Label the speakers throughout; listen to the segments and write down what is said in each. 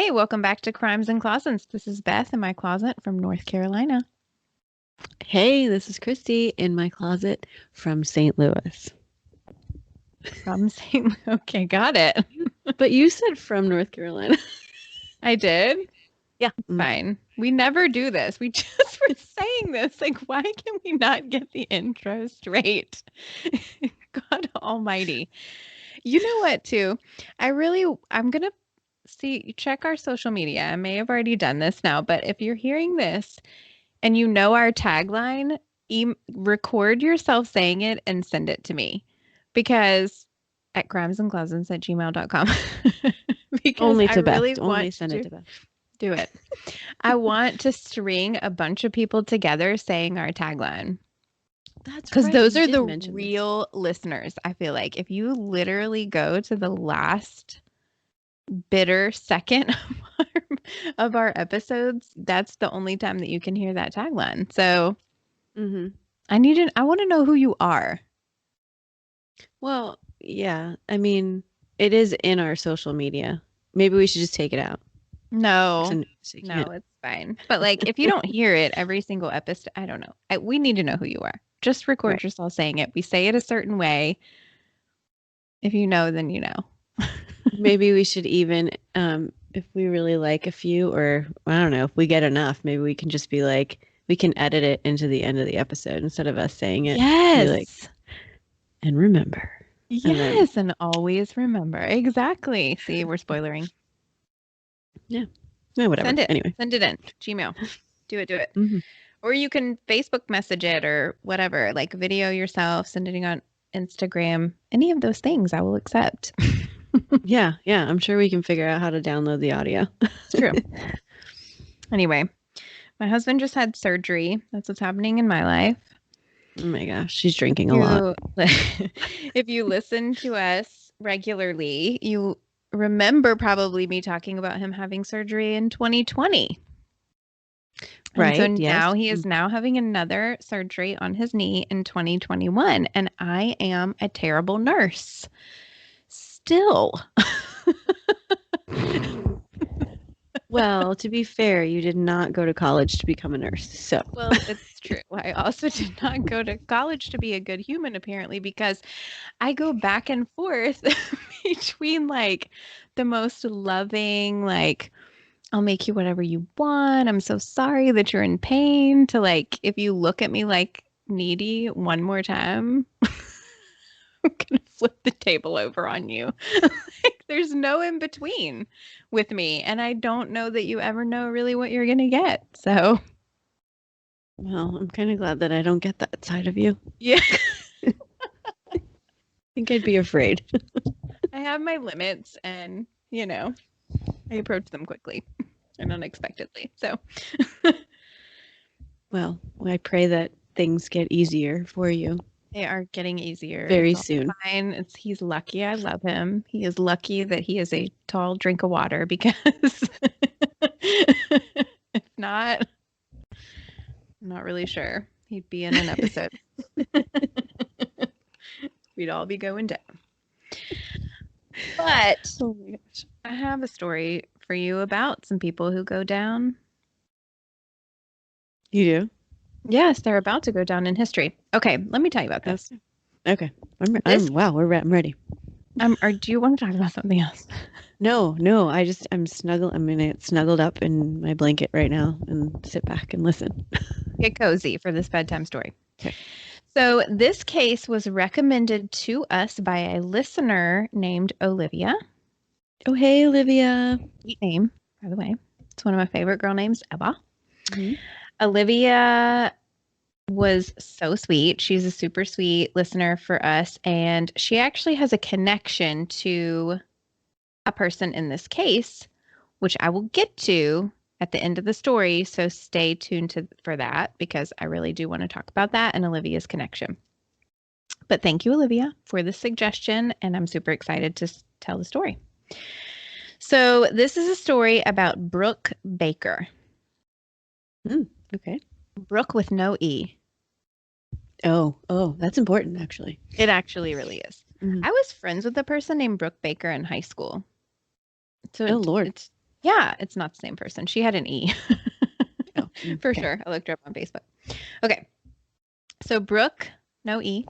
Speaker 1: Hey, welcome back to Crimes and Closets. This is Beth in my closet from North Carolina.
Speaker 2: Hey, this is Christy in my closet from St. Louis.
Speaker 1: From St. Okay, got it.
Speaker 2: But you said from North Carolina.
Speaker 1: I did.
Speaker 2: Yeah.
Speaker 1: Fine. We never do this. We just were saying this. Like, why can we not get the intro straight? God almighty. You know what, too? I'm going to check our social media. I may have already done this now, but if you're hearing this and you know our tagline, record yourself saying it and send it to me because at crimesandclosets@gmail.com because
Speaker 2: Only
Speaker 1: I
Speaker 2: to Beth.
Speaker 1: really
Speaker 2: Only
Speaker 1: want
Speaker 2: send it
Speaker 1: to
Speaker 2: to Beth.
Speaker 1: do it. I want to string a bunch of people together saying our tagline.
Speaker 2: That's
Speaker 1: Because
Speaker 2: right.
Speaker 1: those
Speaker 2: You
Speaker 1: are
Speaker 2: did
Speaker 1: the
Speaker 2: mention this.
Speaker 1: real listeners, I feel like. If you literally go to the last bitter second of our episodes, that's the only time that you can hear that tagline. So I want to know who you are.
Speaker 2: Well, yeah. I mean, it is in our social media. Maybe we should just take it out.
Speaker 1: No,
Speaker 2: So you
Speaker 1: no,
Speaker 2: can't.
Speaker 1: it's fine. But like, if you don't hear it every single episode, I don't know. We need to know who you are. Just record
Speaker 2: Right.
Speaker 1: yourself saying it. We say it a certain way. If you know, then you know.
Speaker 2: Maybe we should even, if we really like a few, or I don't know, if we get enough, maybe we can just be like, we can edit it into the end of the episode instead of us saying it. Be like,
Speaker 1: Yes.
Speaker 2: and remember.
Speaker 1: Yes, and always remember. Exactly. See, we're spoilering.
Speaker 2: Yeah, whatever.
Speaker 1: Send it.
Speaker 2: Anyway.
Speaker 1: Send it in. Gmail. Do it.
Speaker 2: Mhm.
Speaker 1: Or you can Facebook message it or whatever, like video yourself, send it on Instagram. Any of those things I will accept.
Speaker 2: Yeah, I'm sure we can figure out how to download the audio.
Speaker 1: It's true. Anyway, my husband just had surgery. That's what's happening in my life.
Speaker 2: Oh my gosh, she's drinking a lot.
Speaker 1: If you listen to us regularly, you remember probably me talking about him having surgery in 2020. And so
Speaker 2: Right, yes.
Speaker 1: now he is now having another surgery on his knee in 2021. And I am a terrible nurse. Still.
Speaker 2: Well, to be fair, you did not go to college to become a nurse. So,
Speaker 1: Well, it's true. I also did not go to college to be a good human, apparently, because I go back and forth between like the most loving, like, I'll make you whatever you want. I'm so sorry that you're in pain, to like, if you look at me like needy one more time, I'm gonna flip the table over on you. Like, there's no in between with me. And I don't know that you ever know really what you're gonna get. So
Speaker 2: well, I'm kind of glad that I don't get that side of you.
Speaker 1: yeah.
Speaker 2: I think I'd be afraid.
Speaker 1: I have my limits and, I approach them quickly and unexpectedly. So
Speaker 2: Well, I pray that things get easier for you
Speaker 1: they are getting easier.
Speaker 2: very
Speaker 1: It's all
Speaker 2: soon.
Speaker 1: fine. He's lucky. I love him. He is lucky that he is a tall drink of water because if not, I'm not really sure he'd be in an episode. We'd all be going down. But
Speaker 2: Oh my gosh.
Speaker 1: I have a story for you about some people who go down.
Speaker 2: You do?
Speaker 1: Yes, they're about to go down in history. Okay, let me tell you about this.
Speaker 2: Okay. I'm ready.
Speaker 1: Or do you want to talk about something else?
Speaker 2: No, I'm snuggled. I'm gonna get snuggled up in my blanket right now and sit back and listen.
Speaker 1: Get cozy for this bedtime story.
Speaker 2: Okay.
Speaker 1: So this case was recommended to us by a listener named Olivia.
Speaker 2: Oh, hey, Olivia.
Speaker 1: Sweet name, by the way. It's one of my favorite girl names ever.
Speaker 2: Mm-hmm.
Speaker 1: Olivia was so sweet. She's a super sweet listener for us, and she actually has a connection to a person in this case, which I will get to at the end of the story. So stay tuned for that because I really do want to talk about that and Olivia's connection. But thank you, Olivia, for the suggestion, and I'm super excited to tell the story. So this is a story about Brook Baker.
Speaker 2: Okay.
Speaker 1: Brook with no E.
Speaker 2: Oh, that's important, actually.
Speaker 1: It actually really is.
Speaker 2: Mm-hmm.
Speaker 1: I was friends with a person named Brook Baker in high school. So
Speaker 2: oh, Lord.
Speaker 1: Yeah, it's not the same person. She had an E.
Speaker 2: Oh,
Speaker 1: For
Speaker 2: okay.
Speaker 1: sure. I looked her up on Facebook. Okay. So Brooke, no E,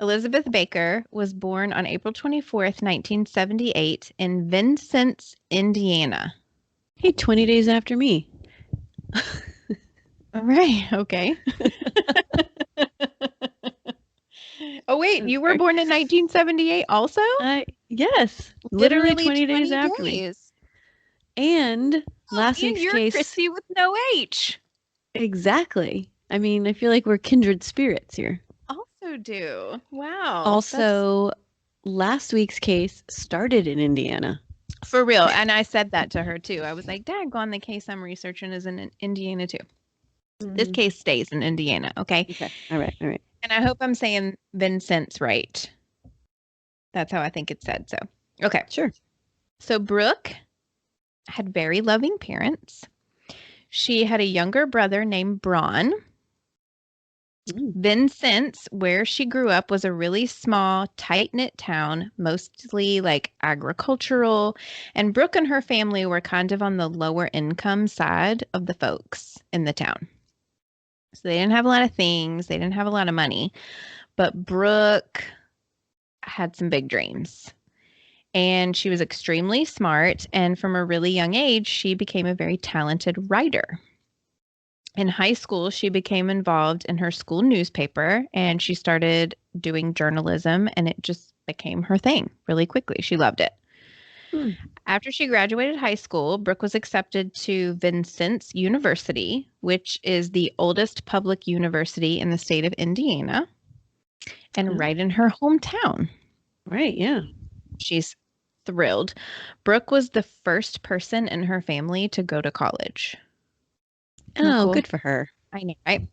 Speaker 1: Elizabeth Baker was born on April 24th, 1978 in Vincennes, Indiana.
Speaker 2: Hey, 20 days after me.
Speaker 1: All right. Okay. Oh, wait,
Speaker 2: That's
Speaker 1: you were
Speaker 2: very-
Speaker 1: born in 1978 also?
Speaker 2: yes, literally
Speaker 1: Literally
Speaker 2: 20 days
Speaker 1: 20
Speaker 2: after me.
Speaker 1: days.
Speaker 2: And
Speaker 1: Oh,
Speaker 2: last
Speaker 1: and
Speaker 2: week's
Speaker 1: you're
Speaker 2: case,
Speaker 1: Chrissy with no H.
Speaker 2: exactly. I mean, I feel like we're kindred spirits here.
Speaker 1: Also do. Wow. That's
Speaker 2: Also, last week's case started in Indiana.
Speaker 1: for real. And I said that to her too. I was like, Daggone, the case I'm researching is in Indiana too. This
Speaker 2: Mhm.
Speaker 1: case stays in Indiana, okay?
Speaker 2: Okay. All right. All right.
Speaker 1: And I hope I'm saying Vincent's right. That's how I think it said. So, okay.
Speaker 2: Sure.
Speaker 1: So Brooke had very loving parents. She had a younger brother named Braun.
Speaker 2: Mm.
Speaker 1: Vincennes, where she grew up, was a really small, tight-knit town, mostly like agricultural. And Brooke and her family were kind of on the lower income side of the folks in the town. So they didn't have a lot of things, they didn't have a lot of money. But Brooke had some big dreams. And she was extremely smart. And from a really young age, she became a very talented writer. In high school, she became involved in her school newspaper and she started doing journalism, and it just became her thing really quickly. She loved it.
Speaker 2: Hmm.
Speaker 1: After she graduated high school, Brooke was accepted to Vincennes University, which is the oldest public university in the state of Indiana and
Speaker 2: Oh,
Speaker 1: right in her hometown.
Speaker 2: right. Yeah.
Speaker 1: She's thrilled. Brooke was the first person in her family to go to college. Isn't that
Speaker 2: Oh,
Speaker 1: cool?
Speaker 2: good for her.
Speaker 1: I know, right?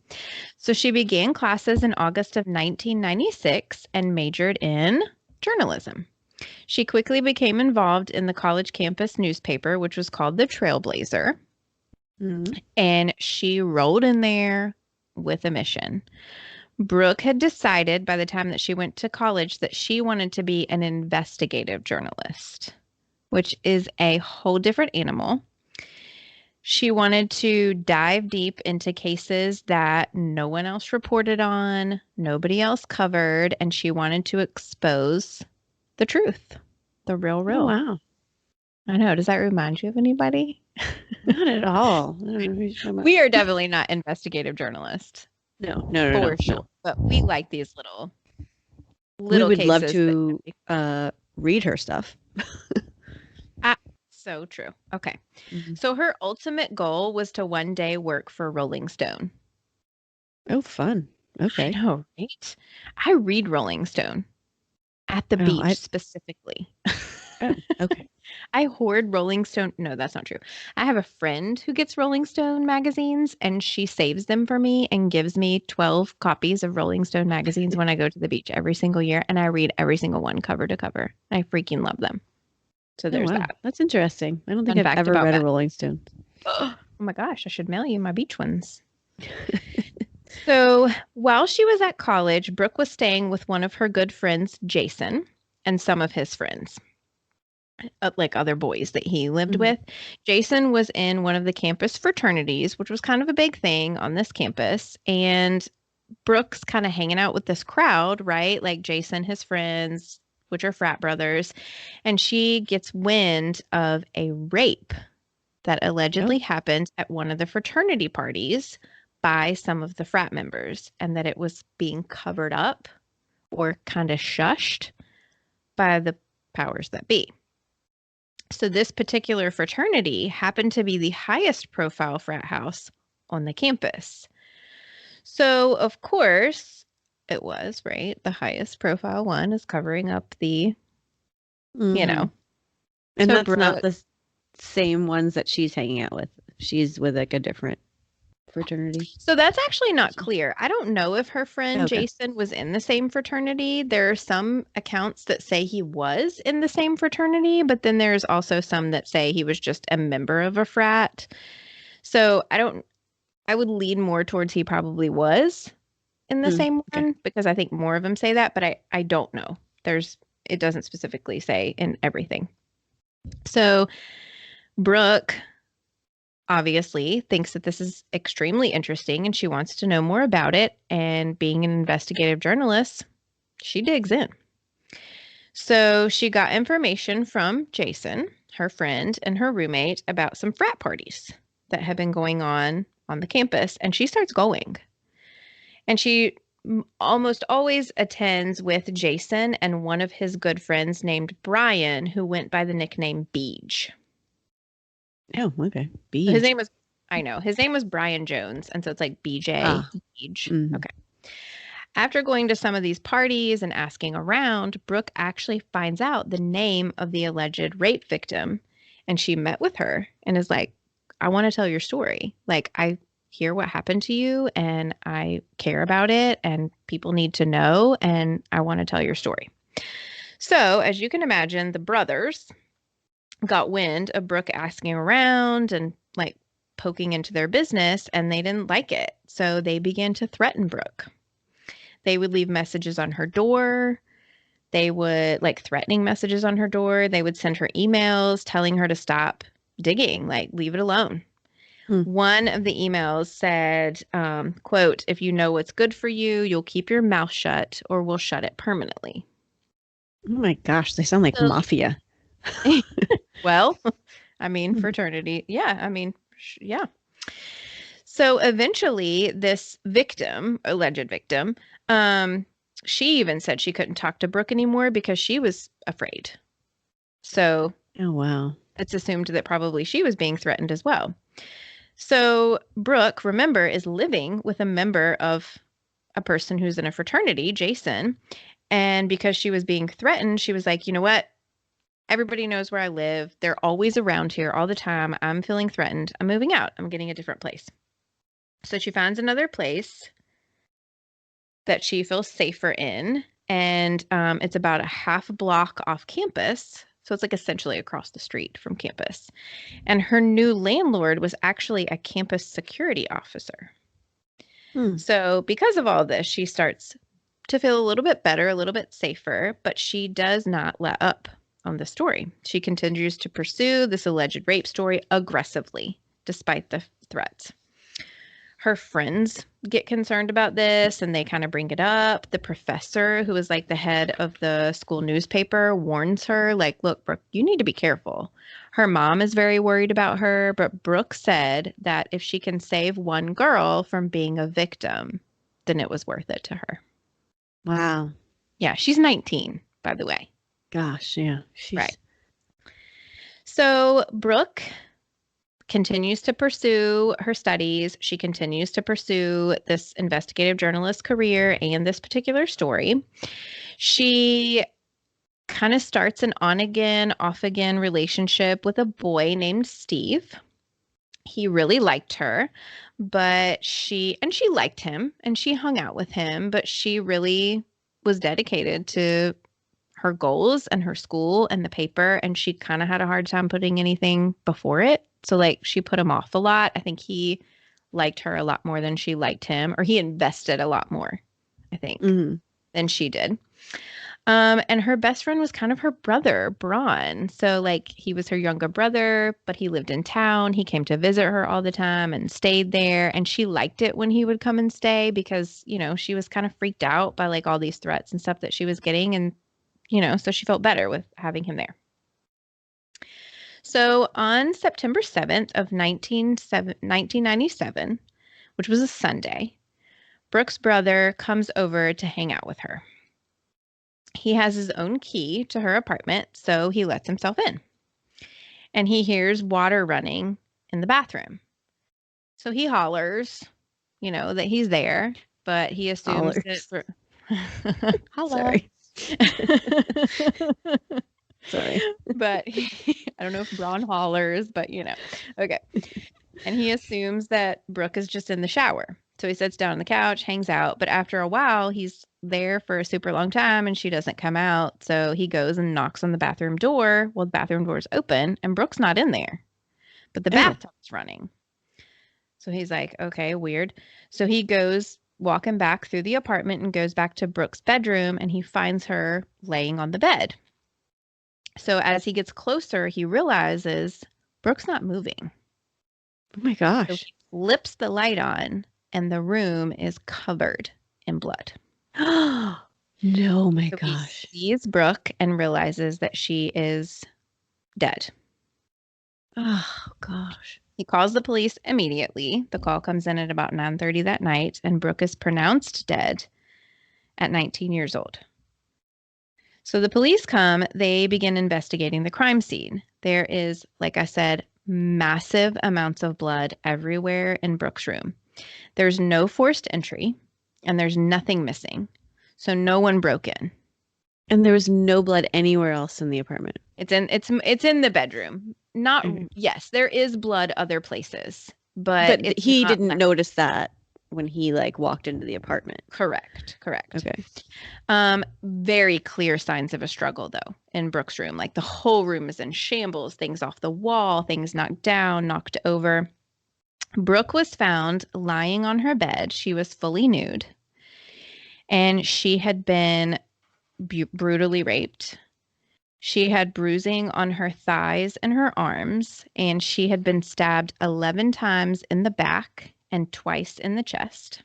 Speaker 1: So she began classes in August of 1996 and majored in journalism. She quickly became involved in the college campus newspaper, which was called the Trailblazer,
Speaker 2: Mm-hmm.
Speaker 1: and she rolled in there with a mission. Brooke had decided by the time that she went to college that she wanted to be an investigative journalist, which is a whole different animal. She wanted to dive deep into cases that no one else reported on, nobody else covered, and she wanted to expose the truth, the real,
Speaker 2: Oh,
Speaker 1: real.
Speaker 2: wow.
Speaker 1: I know. Does that remind you of anybody?
Speaker 2: Not at all. I don't know who you're talking about.
Speaker 1: We are definitely not investigative journalists,
Speaker 2: No, no, no, no,
Speaker 1: for sure.
Speaker 2: no.
Speaker 1: But we like these little
Speaker 2: We
Speaker 1: little
Speaker 2: would love
Speaker 1: cases that
Speaker 2: to read her stuff.
Speaker 1: ah, so true. Okay.
Speaker 2: Mhm.
Speaker 1: So her ultimate goal was to one day work for Rolling Stone.
Speaker 2: Oh, fun.
Speaker 1: I
Speaker 2: Okay.
Speaker 1: know, right? I read Rolling Stone at the
Speaker 2: Oh,
Speaker 1: beach specifically.
Speaker 2: oh, okay.
Speaker 1: I hoard Rolling Stone. No, that's not true. I have a friend who gets Rolling Stone magazines and she saves them for me and gives me 12 copies of Rolling Stone magazines when I go to the beach every single year. And I read every single one cover to cover. I freaking love them. So
Speaker 2: Oh,
Speaker 1: there's
Speaker 2: wow.
Speaker 1: that.
Speaker 2: That's interesting. I don't think
Speaker 1: Fun
Speaker 2: I've
Speaker 1: fact
Speaker 2: ever
Speaker 1: about
Speaker 2: read a
Speaker 1: that.
Speaker 2: Rolling Stone.
Speaker 1: Oh my gosh, I should mail you my beach ones. So while she was at college, Brooke was staying with one of her good friends, Jason, and some of his friends. Like other boys that he lived
Speaker 2: Mhm.
Speaker 1: with. Jason was in one of the campus fraternities, which was kind of a big thing on this campus. And Brooks kind of hanging out with this crowd, right? Like Jason, his friends, which are frat brothers. And she gets wind of a rape that
Speaker 2: Oh,
Speaker 1: allegedly happened at one of the fraternity parties by some of the frat members, and that it was being covered up or kind of shushed by the powers that be. So this particular fraternity happened to be the highest profile frat house on the campus. So, of course, it was, right? The highest profile one is covering up the, you
Speaker 2: hmm.
Speaker 1: know.
Speaker 2: And
Speaker 1: So
Speaker 2: that's not
Speaker 1: Brooke,
Speaker 2: the same ones that she's hanging out with. She's with like a different fraternity.
Speaker 1: so that's actually not clear. I don't know if her friend
Speaker 2: Okay.
Speaker 1: Jason was in the same fraternity. There are some accounts that say he was in the same fraternity, but then there's also some that say he was just a member of a frat. So I would lean more towards he probably was in the
Speaker 2: Mm,
Speaker 1: same
Speaker 2: okay.
Speaker 1: one because I think more of them say that, but I don't know. It doesn't specifically say in everything. So Brooke obviously thinks that this is extremely interesting and she wants to know more about it. And being an investigative journalist, she digs in. So she got information from Jason, her friend, and her roommate about some frat parties that had been going on the campus, and she starts going. And she almost always attends with Jason and one of his good friends named Brian, who went by the nickname Beej.
Speaker 2: Oh, okay.
Speaker 1: So his
Speaker 2: Beej.
Speaker 1: name was, I know, his name was Brian Jones, and so it's like BJ,
Speaker 2: Ah.
Speaker 1: Beej.
Speaker 2: Mhm.
Speaker 1: Okay. After going to some of these parties and asking around, Brooke actually finds out the name of the alleged rape victim. And she met with her and is like, I want to tell your story. Like, I hear what happened to you and I care about it and people need to know and I want to tell your story. So, as you can imagine, the brothers got wind of Brooke asking around and like poking into their business and they didn't like it. So, they began to threaten Brooke. They would leave messages on her door. They would like threatening messages on her door. They would send her emails telling her to stop digging, like leave it alone.
Speaker 2: Hmm.
Speaker 1: One of the emails said, quote, if you know what's good for you, you'll keep your mouth shut or we'll shut it permanently.
Speaker 2: Oh my gosh, they sound like
Speaker 1: So,
Speaker 2: mafia.
Speaker 1: well, I mean,
Speaker 2: Hmm.
Speaker 1: fraternity. Yeah. I mean, yeah. So eventually, this victim, alleged victim, she even said she couldn't talk to Brooke anymore because she was afraid. So
Speaker 2: Oh wow.
Speaker 1: it's assumed that probably she was being threatened as well. So Brooke, remember, is living with a member of a person who's in a fraternity, Jason. And because she was being threatened, she was like, you know what? Everybody knows where I live. They're always around here all the time. I'm feeling threatened. I'm moving out. I'm getting a different place. So she finds another place that she feels safer in. And it's about a half block off campus. So it's like essentially across the street from campus. And her new landlord was actually a campus security officer.
Speaker 2: Hmm.
Speaker 1: So because of all this, she starts to feel a little bit better, a little bit safer, but she does not let up on the story. She continues to pursue this alleged rape story aggressively, despite the threats. Her friends get concerned about this and they kind of bring it up. The professor, who is like the head of the school newspaper, warns her, like, look, Brooke, you need to be careful. Her mom is very worried about her, but Brooke said that if she can save one girl from being a victim, then it was worth it to her.
Speaker 2: Wow.
Speaker 1: Yeah, she's 19, by the way.
Speaker 2: Gosh, yeah.
Speaker 1: Right.
Speaker 2: She's
Speaker 1: So Brooke continues to pursue her studies. She continues to pursue this investigative journalist career and this particular story. She kind of starts an on again, off again relationship with a boy named Steve. He really liked her, but she liked him and she hung out with him, but she really was dedicated to her goals and her school and the paper, and she kind of had a hard time putting anything before it. So like she put him off a lot. I think he liked her a lot more than she liked him, or he invested a lot more, I think,
Speaker 2: mhm.
Speaker 1: than she did. And her best friend was kind of her brother, Braun. So like he was her younger brother, but he lived in town. He came to visit her all the time and stayed there. And she liked it when he would come and stay because, you know, she was kind of freaked out by like all these threats and stuff that she was getting. And so she felt better with having him there. So on September 7th of 1997, which was a Sunday, Brooke's brother comes over to hang out with her. He has his own key to her apartment, so he lets himself in. And he hears water running in the bathroom. So he hollers, that he's there, but he assumes that
Speaker 2: Hollers.
Speaker 1: holla.
Speaker 2: Sorry. Sorry.
Speaker 1: But I don't know if Braun hollers, but Okay. And he assumes that Brooke is just in the shower. So he sits down on the couch, hangs out, but after a while, he's there for a super long time and she doesn't come out. So he goes and knocks on the bathroom door. Well, the bathroom door is open and Brooke's not in there, but the
Speaker 2: Oh.
Speaker 1: bathtub's running. So he's like, okay, weird. So he goes walking back through the apartment and goes back to Brooke's bedroom and he finds her laying on the bed. So as he gets closer, he realizes Brooke's not moving.
Speaker 2: Oh my
Speaker 1: So
Speaker 2: gosh.
Speaker 1: he flips the light on, and the room is covered in blood.
Speaker 2: No, my
Speaker 1: So he
Speaker 2: gosh.
Speaker 1: sees Brooke and realizes that she is dead.
Speaker 2: Oh gosh.
Speaker 1: He calls the police immediately. The call comes in at about 9:30 that night, and Brooke is pronounced dead at 19 years old. So the police come, they begin investigating the crime scene. There is, like I said, massive amounts of blood everywhere in Brooke's room. There's no forced entry, and there's nothing missing. So no one broke in.
Speaker 2: And there was no blood anywhere else in the apartment.
Speaker 1: It's in the bedroom. Not
Speaker 2: Okay.
Speaker 1: Yes, there is blood other places, but
Speaker 2: But
Speaker 1: it's
Speaker 2: he
Speaker 1: not
Speaker 2: didn't
Speaker 1: like
Speaker 2: notice that when he like walked into the apartment.
Speaker 1: correct.
Speaker 2: Okay.
Speaker 1: Very clear signs of a struggle though in Brooke's room. Like the whole room is in shambles, things off the wall, things knocked down, knocked over. Brooke was found lying on her bed. She was fully nude, and she had been brutally raped. She had bruising on her thighs and her arms, and she had been stabbed 11 times in the back and twice in the chest.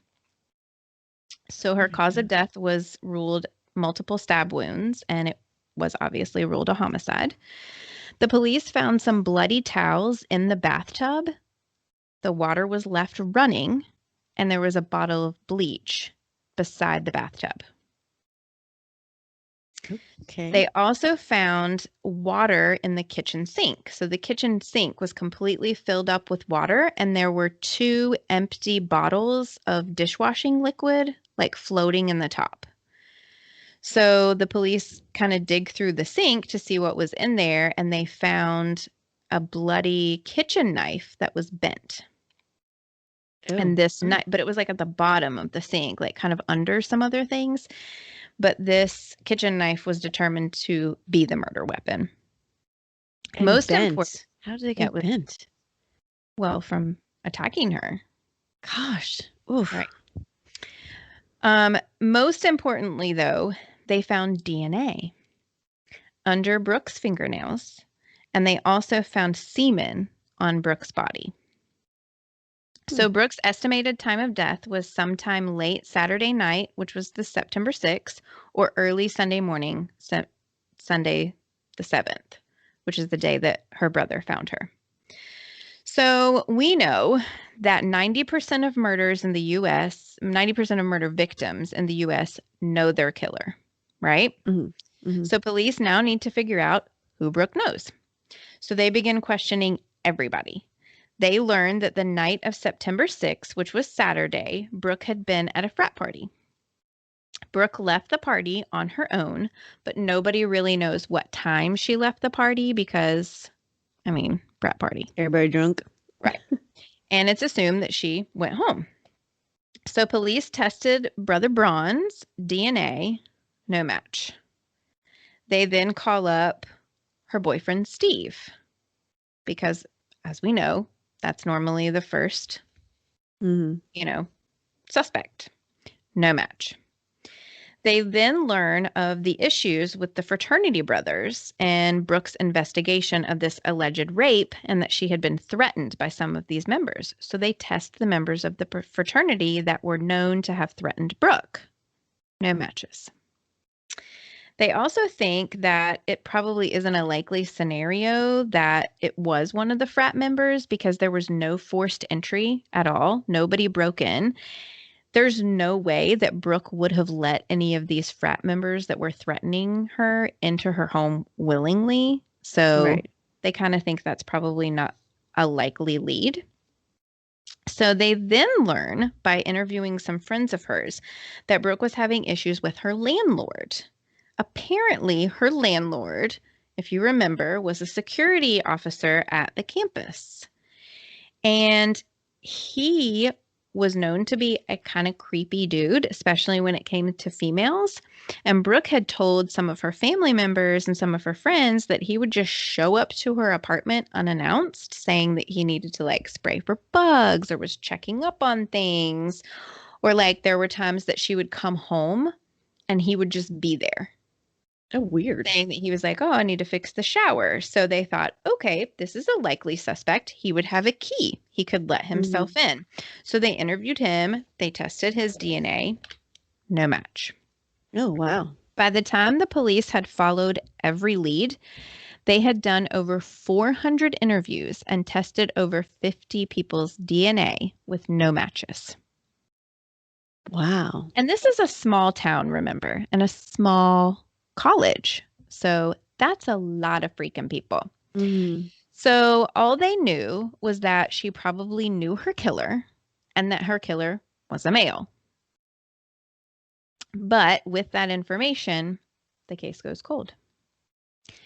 Speaker 1: So
Speaker 2: Oh
Speaker 1: her
Speaker 2: my
Speaker 1: cause of
Speaker 2: God.
Speaker 1: death was ruled multiple stab wounds, and it was obviously ruled a homicide. The police found some bloody towels in the bathtub. The water was left running, and there was a bottle of bleach beside the bathtub.
Speaker 2: Okay.
Speaker 1: They also found water in the kitchen sink. So the kitchen sink was completely filled up with water, and there were two empty bottles of dishwashing liquid, like floating in the top. So the police kind of dig through the sink to see what was in there, and they found a bloody kitchen knife that was bent.
Speaker 2: Oh.
Speaker 1: And this knife, but it was like at the bottom of the sink, like kind of under some other things. But this kitchen knife was determined to be the murder weapon.
Speaker 2: And
Speaker 1: Most important,
Speaker 2: bent. How did it
Speaker 1: yeah, it
Speaker 2: get
Speaker 1: was,
Speaker 2: bent?
Speaker 1: well, from attacking her.
Speaker 2: Gosh. Oof.
Speaker 1: Right. Most importantly, though, they found DNA under Brooke's fingernails, and they also found semen on Brooke's body.
Speaker 2: Hmm.
Speaker 1: So Brooke's estimated time of death was sometime late Saturday night, which was the September 6th, or early Sunday morning, Sunday the 7th, which is the day that her brother found her. So we know that 90% of murders in the US, 90% of murder victims in the US know their killer, right?
Speaker 2: Hmm. Hmm.
Speaker 1: So police now need to figure out who Brooke knows. So they begin questioning everybody. They learned that the night of September 6th, which was Saturday, Brooke had been at a frat party. Brooke left the party on her own, but nobody really knows what time she left the party because, I mean, frat party.
Speaker 2: Everybody drunk.
Speaker 1: Right. And it's assumed that she went home. So police tested Brother Braun's DNA, no match. They then call up her boyfriend, Steve, because as we know, that's normally the first,
Speaker 2: Hmm.
Speaker 1: suspect. No match. They then learn of the issues with the fraternity brothers and Brooke's investigation of this alleged rape and that she had been threatened by some of these members. So they test the members of the fraternity that were known to have threatened Brooke. No matches. They also think that it probably isn't a likely scenario that it was one of the frat members because there was no forced entry at all. Nobody broke in. There's no way that Brooke would have let any of these frat members that were threatening her into her home willingly. So
Speaker 2: Right.
Speaker 1: they kind of think that's probably not a likely lead. So they then learn by interviewing some friends of hers that Brooke was having issues with her landlord. Apparently, her landlord, if you remember, was a security officer at the campus. And he was known to be a kind of creepy dude, especially when it came to females. And Brooke had told some of her family members and some of her friends that he would just show up to her apartment unannounced, saying that he needed to like spray for bugs or was checking up on things. Or like there were times that she would come home and he would just be there.
Speaker 2: Oh, weird.
Speaker 1: saying that he was like, oh, I need to fix the shower. So they thought, okay, this is a likely suspect. He would have a key. He could let himself in. So they interviewed him. They tested his DNA. No match.
Speaker 2: Oh, wow.
Speaker 1: By the time the police had followed every lead, they had done over 400 interviews and tested over 50 people's DNA with no matches.
Speaker 2: Wow.
Speaker 1: And this is a small town, remember, and a small college. So that's a lot of freaking people.
Speaker 2: Mm.
Speaker 1: So all they knew was that she probably knew her killer and that her killer was a male. But with that information, the case goes cold.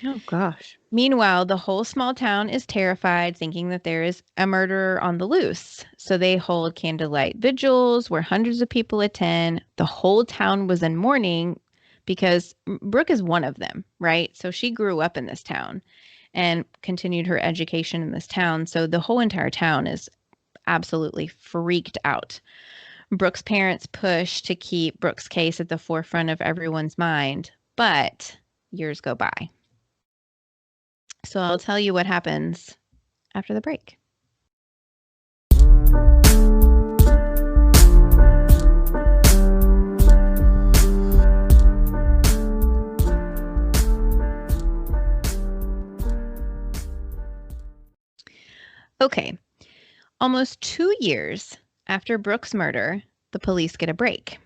Speaker 2: Oh, gosh.
Speaker 1: Meanwhile, the whole small town is terrified, thinking that there is a murderer on the loose. So they hold candlelight vigils where hundreds of people attend. The whole town was in mourning because Brooke is one of them, right? So she grew up in this town and continued her education in this town. So the whole entire town is absolutely freaked out. Brooke's parents push to keep Brooke's case at the forefront of everyone's mind, but years go by. So I'll tell you what happens after the break. Okay, almost 2 years after Brooke's murder, the police get a break.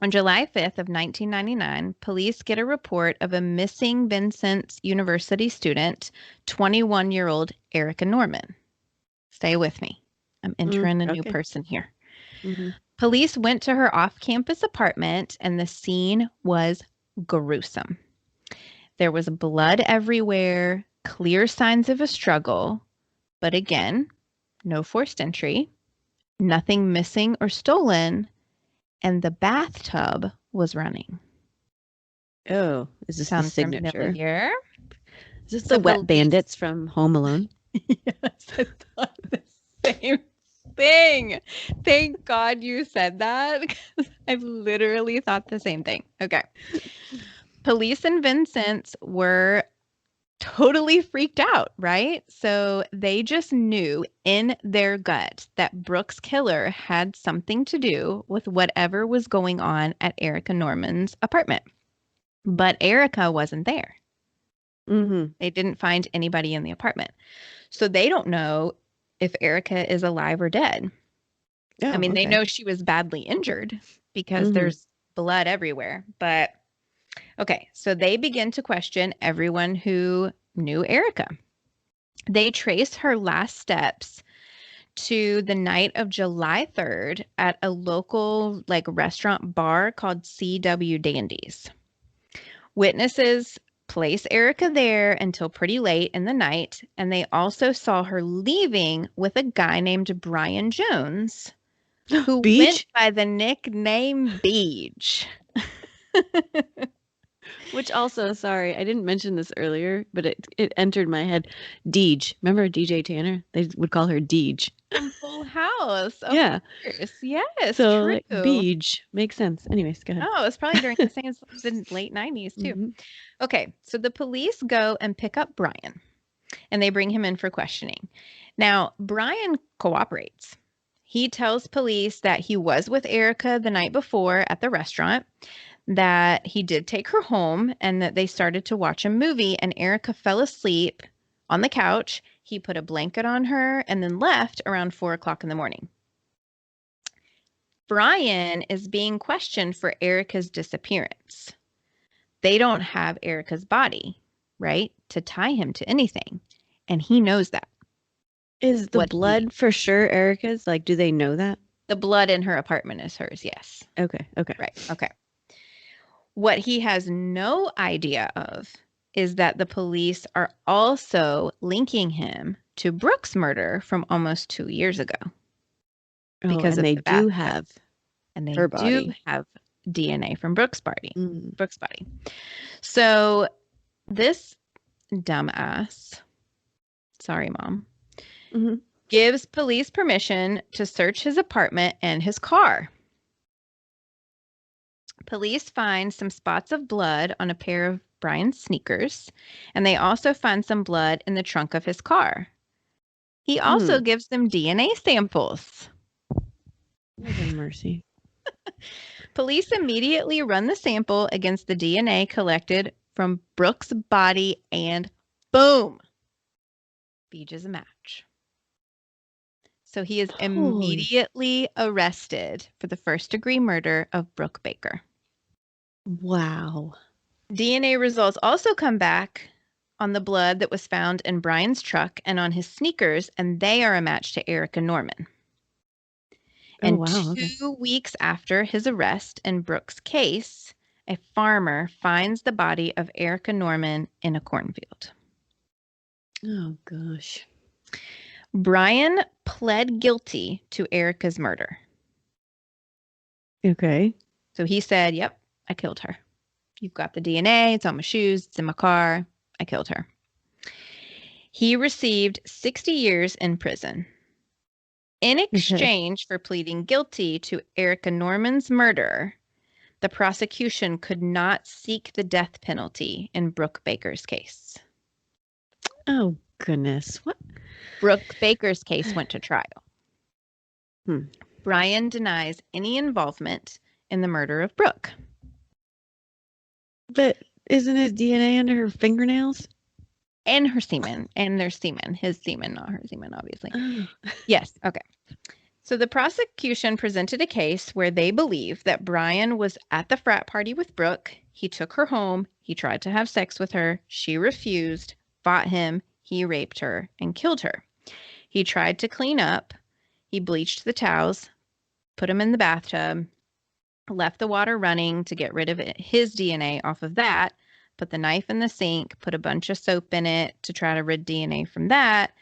Speaker 1: On July 5th of 1999, police get a report of a missing Vincent University student, 21-year-old Erika Norman. Stay with me. I'm entering a new person here.
Speaker 2: Mm-hmm.
Speaker 1: Police went to her off-campus apartment, and the scene was gruesome. There was blood everywhere, clear signs of a struggle, but again, no forced entry, nothing missing or stolen, and the bathtub was running.
Speaker 2: Oh, is this the
Speaker 1: Sounds
Speaker 2: signature?
Speaker 1: familiar?
Speaker 2: Is this the Wet Bandits from Home Alone?
Speaker 1: Yes, I thought the same thing. Thank God you said that, because I literally thought the same thing. Okay. Police in Vincent were totally freaked out, right? So they just knew in their gut that Brooke's killer had something to do with whatever was going on at Erika Norman's apartment. But Erika wasn't there.
Speaker 2: Mm-hmm.
Speaker 1: They didn't find anybody in the apartment. So they don't know if Erika is alive or dead.
Speaker 2: Oh,
Speaker 1: I mean,
Speaker 2: okay.
Speaker 1: they know she was badly injured because there's blood everywhere. But okay, so they begin to question everyone who knew Erika. They trace her last steps to the night of July 3rd at a local restaurant bar called CW Dandy's. Witnesses place Erika there until pretty late in the night, and they also saw her leaving with a guy named Brian Jones, who went by the nickname Beach.
Speaker 2: Which also, sorry, I didn't mention this earlier, but it entered my head. Deej. Remember DJ Tanner? They would call her Deej.
Speaker 1: From Full House. Of course. Yes,
Speaker 2: so,
Speaker 1: true.
Speaker 2: Like, Beej. Makes sense. Anyways, go ahead.
Speaker 1: Oh, it's probably during the late 90s, too. Mm-hmm. Okay, so the police go and pick up Brian, and they bring him in for questioning. Now, Brian cooperates. He tells police that he was with Erika the night before at the restaurant, that he did take her home, and that they started to watch a movie, and Erika fell asleep on the couch. He put a blanket on her and then left around 4 o'clock in the morning. Brian is being questioned for Erika's disappearance. They don't have Erika's body, right, to tie him to anything, and he knows that.
Speaker 2: Is the blood for sure Erika's? Like, do they know that?
Speaker 1: The blood in her apartment is hers, yes.
Speaker 2: Okay.
Speaker 1: Right, okay. What he has no idea of is that the police are also linking him to Brooke's murder from almost 2 years ago.
Speaker 2: Because they do have
Speaker 1: her body. Do have DNA from Brooke's body. So this dumbass, sorry, Mom, gives police permission to search his apartment and his car. Police find some spots of blood on a pair of Brian's sneakers, and they also find some blood in the trunk of his car. He also gives them DNA samples.
Speaker 2: Lord have mercy.
Speaker 1: Police immediately run the sample against the DNA collected from Brook's body, and boom, Beej is a match. So he is immediately arrested for the first-degree murder of Brook Baker.
Speaker 2: Wow.
Speaker 1: DNA results also come back on the blood that was found in Brian's truck and on his sneakers, and they are a match to Erika Norman. And 2 weeks after his arrest in Brook's case, a farmer finds the body of Erika Norman in a cornfield.
Speaker 2: Oh, gosh.
Speaker 1: Brian pled guilty to Erika's murder.
Speaker 2: Okay.
Speaker 1: So he said, yep, I killed her. You've got the DNA. It's on my shoes. It's in my car. I killed her. He received 60 years in prison. In exchange for pleading guilty to Erika Norman's murder, the prosecution could not seek the death penalty in Brook Baker's case.
Speaker 2: Oh, goodness. What?
Speaker 1: Brook Baker's case went to trial. Brian denies any involvement in the murder of Brook.
Speaker 2: But isn't his DNA under her fingernails?
Speaker 1: And her semen. And their semen. His semen, not her semen, obviously. Oh. Yes. Okay. So the prosecution presented a case where they believe that Brian was at the frat party with Brook. He took her home. He tried to have sex with her. She refused, fought him. He raped her and killed her. He tried to clean up. He bleached the towels, put them in the bathtub, left the water running to get rid of his DNA off of that, put the knife in the sink, put a bunch of soap in it to try to rid DNA from that.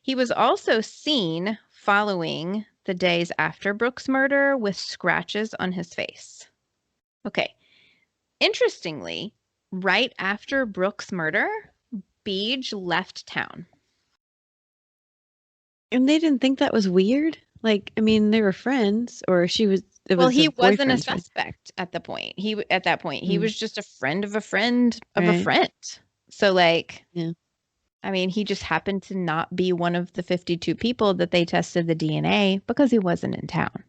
Speaker 1: He was also seen following the days after Brook's murder with scratches on his face. Okay. Interestingly, right after Brook's murder, Beej left town.
Speaker 2: And they didn't think that was weird? Like, I mean, they were friends, or she was...
Speaker 1: Well, he wasn't a suspect at the point. At that point, he was just a friend of a friend of a friend. So, like, I mean, he just happened to not be one of the 52 people that they tested the DNA because he wasn't in town.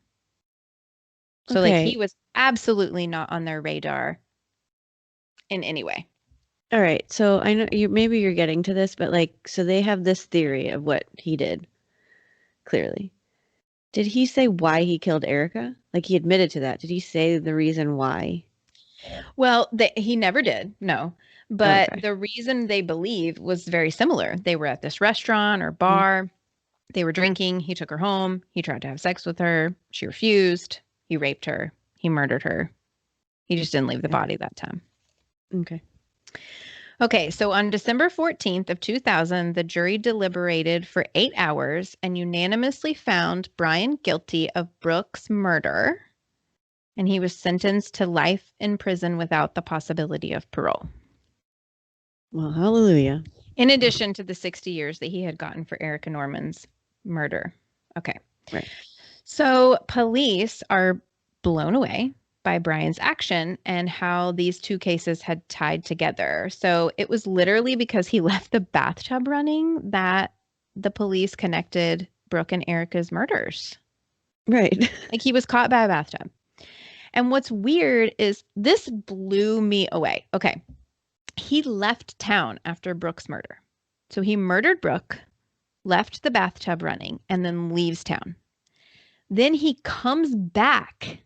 Speaker 1: So, like, he was absolutely not on their radar in any way.
Speaker 2: All right. So I know maybe you're getting to this, but like, so they have this theory of what he did. Clearly. Did he say why he killed Erika? Like, he admitted to that. Did he say the reason why?
Speaker 1: Well, he never did. No. But the reason they believe was very similar. They were at this restaurant or bar. They were drinking. He took her home. He tried to have sex with her. She refused. He raped her. He murdered her. He just didn't leave the body that time. Okay, so on December 14th of 2000, the jury deliberated for 8 hours and unanimously found Brian guilty of Brook's murder, and he was sentenced to life in prison without the possibility of parole.
Speaker 2: Well, hallelujah.
Speaker 1: In addition to the 60 years that he had gotten for Erika Norman's murder. Okay.
Speaker 2: Right.
Speaker 1: So police are blown away by Brian's action and how these two cases had tied together. So it was literally because he left the bathtub running that the police connected Brook and Erika's murders.
Speaker 2: Right.
Speaker 1: Like, he was caught by a bathtub. And what's weird is this blew me away. Okay. He left town after Brook's murder. So he murdered Brook, left the bathtub running, and then leaves town. Then he comes back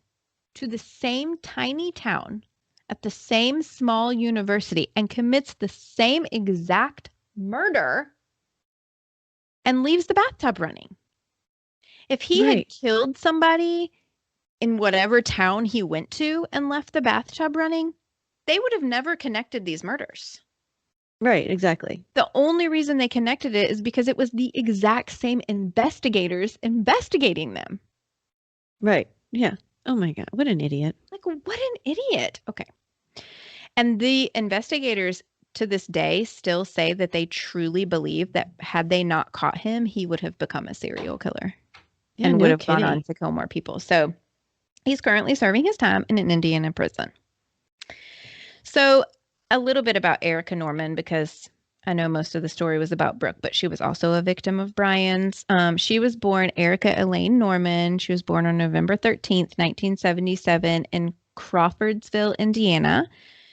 Speaker 1: to the same tiny town at the same small university and commits the same exact murder and leaves the bathtub running. If he had killed somebody in whatever town he went to and left the bathtub running, they would have never connected these murders.
Speaker 2: Right, exactly.
Speaker 1: The only reason they connected it is because it was the exact same investigators investigating them.
Speaker 2: Right, yeah. Oh my God, what an idiot.
Speaker 1: Like, what an idiot. Okay. And the investigators to this day still say that they truly believe that had they not caught him, he would have become a serial killer and would have gone on to kill more people. So He's currently serving his time in an Indiana prison. So, a little bit about Erika Norman, because I know most of the story was about Brooke, but she was also a victim of Brian's. She was born Erika Elaine Norman. She was born on November 13th, 1977, in Crawfordsville, Indiana.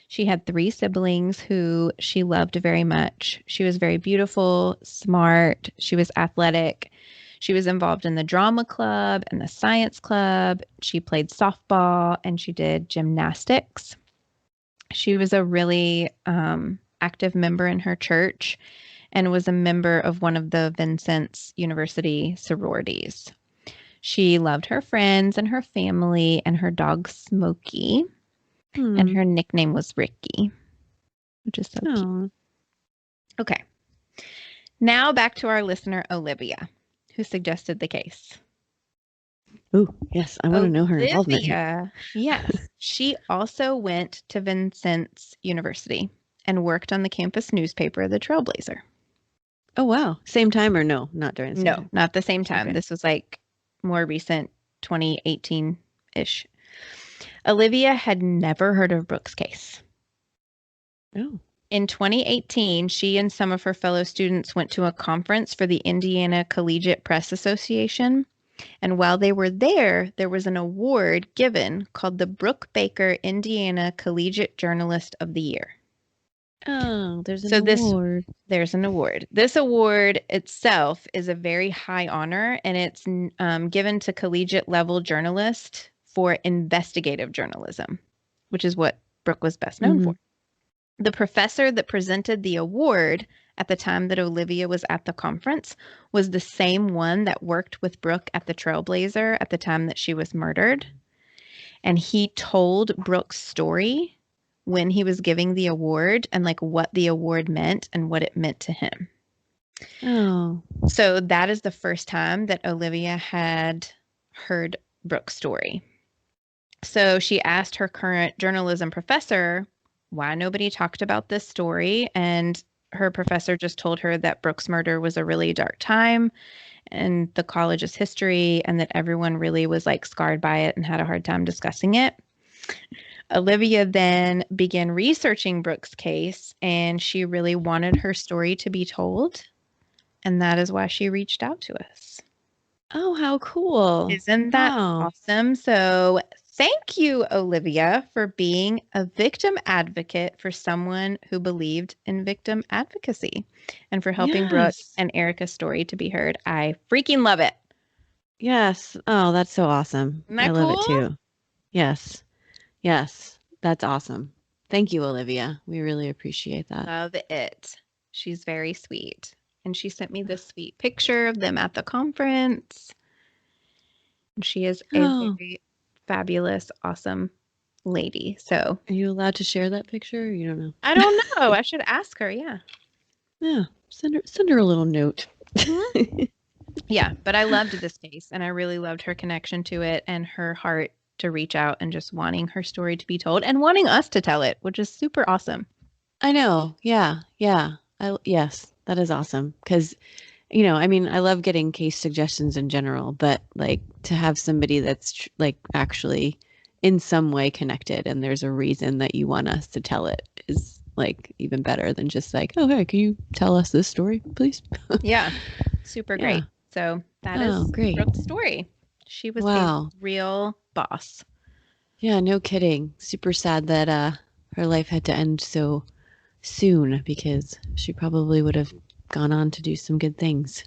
Speaker 1: She had three siblings who she loved very much. She was very beautiful, smart. She was athletic. She was involved in the drama club and the science club. She played softball and she did gymnastics. She was a really active member in her church and was a member of one of the Vincent's University sororities. She loved her friends and her family and her dog Smokey, and her nickname was Ricky, which is so cute. Okay. Now back to our listener, Olivia, who suggested the case.
Speaker 2: Oh, yes. I want to know her involvement.
Speaker 1: Olivia, yes. She also went to Vincent's University and worked on the campus newspaper, The Trailblazer.
Speaker 2: Oh, wow. Same time or no? Not during the same time?
Speaker 1: No, not the same time.
Speaker 2: Okay.
Speaker 1: This was like more recent, 2018-ish. Olivia had never heard of Brooke's case.
Speaker 2: Oh.
Speaker 1: In 2018, she and some of her fellow students went to a conference for the Indiana Collegiate Press Association. And while they were there was an award given called the Brook Baker Indiana Collegiate Journalist of the Year.
Speaker 2: Oh, there's an award.
Speaker 1: There's an award. This award itself is a very high honor, and it's given to collegiate level journalists for investigative journalism, which is what Brooke was best known for. The professor that presented the award at the time that Olivia was at the conference was the same one that worked with Brooke at the Trailblazer at the time that she was murdered. And he told Brooke's story when he was giving the award and like what the award meant and what it meant to him.
Speaker 2: Oh.
Speaker 1: So that is the first time that Olivia had heard Brooke's story. So she asked her current journalism professor why nobody talked about this story, and her professor just told her that Brooke's murder was a really dark time in the college's history and that everyone really was like scarred by it and had a hard time discussing it. Olivia then began researching Brooke's case, and she really wanted her story to be told, and that is why she reached out to us.
Speaker 2: Oh, how cool.
Speaker 1: Isn't that awesome? So thank you, Olivia, for being a victim advocate for someone who believed in victim advocacy and for helping Brooke and Erika's story to be heard. I freaking love it.
Speaker 2: Yes. Oh, that's so awesome.
Speaker 1: Isn't that
Speaker 2: love it too. Yes. Yes. That's awesome. Thank you, Olivia. We really appreciate that.
Speaker 1: Love it. She's very sweet. And she sent me this sweet picture of them at the conference. And she is a very fabulous, awesome lady. So,
Speaker 2: are you allowed to share that picture? Or you don't know?
Speaker 1: I don't know. I should ask her. Yeah.
Speaker 2: Yeah. Send her a little note.
Speaker 1: Yeah, but I loved this case, and I really loved her connection to it and her heart to reach out and just wanting her story to be told and wanting us to tell it, which is super awesome.
Speaker 2: I know. Yeah. Yeah. Yes, that is awesome. Because, you know, I mean, I love getting case suggestions in general, but like to have somebody that's like actually in some way connected and there's a reason that you want us to tell it is like even better than just like, oh, hey, can you tell us this story, please?
Speaker 1: Yeah. Super great. So that is
Speaker 2: great.
Speaker 1: Brooke's story. She was a real boss.
Speaker 2: Yeah, no kidding. Super sad that her life had to end so soon because she probably would have gone on to do some good things.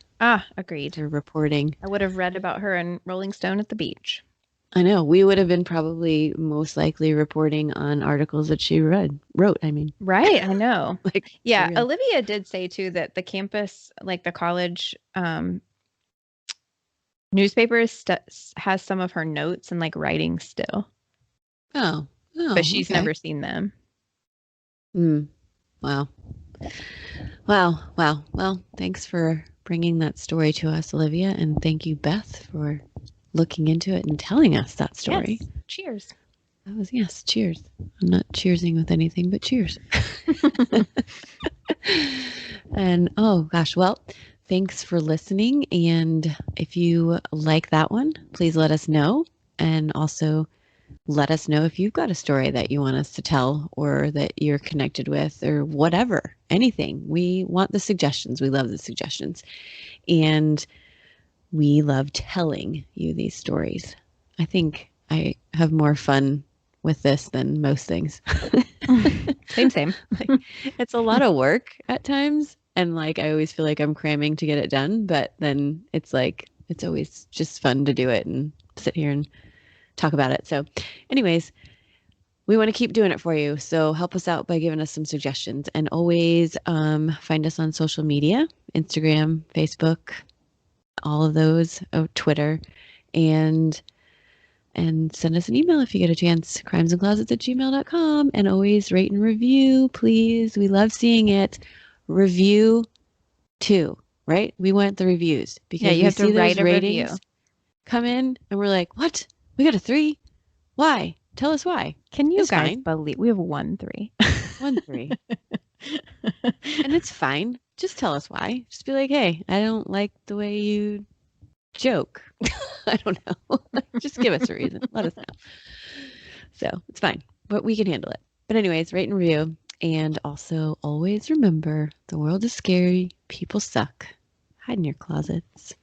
Speaker 1: Agreed.
Speaker 2: Her reporting.
Speaker 1: I would have read about her in Rolling Stone at the beach.
Speaker 2: I know. We would have been probably most likely reporting on articles that she wrote, I mean.
Speaker 1: Right, I know.
Speaker 2: Like,
Speaker 1: yeah, Olivia did say too that the campus, like the college newspaper has some of her notes and like writing still.
Speaker 2: Oh,
Speaker 1: but she's never seen them.
Speaker 2: Wow. Well, thanks for bringing that story to us, Olivia, and thank you, Beth, for looking into it and telling us that story.
Speaker 1: Yes. Cheers.
Speaker 2: That was cheers. I'm not cheersing with anything but cheers. And oh gosh, well, thanks for listening, and if you like that one, please let us know, and also let us know if you've got a story that you want us to tell or that you're connected with or whatever, anything. We want the suggestions. We love the suggestions. And we love telling you these stories. I think I have more fun with this than most things.
Speaker 1: Same.
Speaker 2: Like, it's a lot of work at times. And like, I always feel like I'm cramming to get it done. But then it's like, it's always just fun to do it and sit here and talk about it. So, anyways, we want to keep doing it for you. So help us out by giving us some suggestions, and always find us on social media, Instagram, Facebook, all of those, Twitter, and send us an email if you get a chance, crimesandclosets@gmail.com, and always rate and review, please. We love seeing it. Review too, right? We want the reviews because
Speaker 1: Yeah, you
Speaker 2: we
Speaker 1: have to
Speaker 2: see those
Speaker 1: write a review.
Speaker 2: ratings come in and we're like, what? We got a 3? Why? Tell us why.
Speaker 1: Can you
Speaker 2: It's
Speaker 1: guys
Speaker 2: fine.
Speaker 1: believe we have 1-3?
Speaker 2: 1-3. And it's fine. Just tell us why. Just be like, hey, I don't like the way you joke. I don't know. Just give us a reason. Let us know. So it's fine, but we can handle it. But anyways, rate and review. And also always remember, the world is scary. People suck. Hide in your closets.